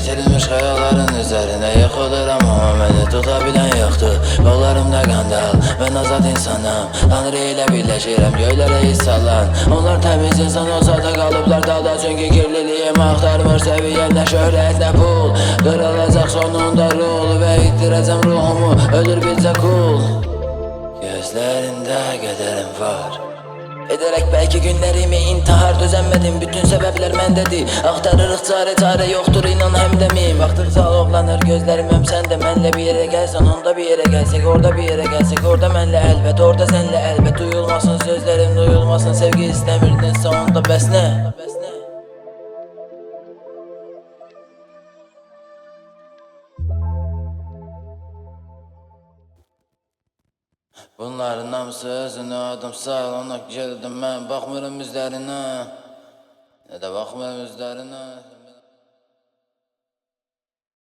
Bitirilmiş hayalların üzerine yıkılırım ama beni tutabilen yoktu. Yollarımda qandal, ben azad insanım. Tanrı ile birleşirəm, göylere hiss salan. Onlar temiz insan olsa da kalıblar dalda. Çünkü kirliliğim aktarmır seviyemde şöhret ne pul. Kırılacak sonunda ruh ve ittireceğim ruhumu, ölür bizce kul. Gözlerinde kederim var, ederek belki günlerimi intihar düzenmedim. Bütün sebepler mendedir, aktarırıq çare yoktur inan hemdemiyim. Baktıkça oğlanır gözlerim hem sen de menle bir yere gelsen, onda bir yere gelsek, orada bir yere gelsek, orada menle elbet, orada senle elbet. Duyulmasın sözlerim, duyulmasın sevgi istemirdinse onda bəs ne? Bunların hamısı özünü adım sağ, ona geldim ben. Bakmırım üzerine, ne de bakmırım üzerine.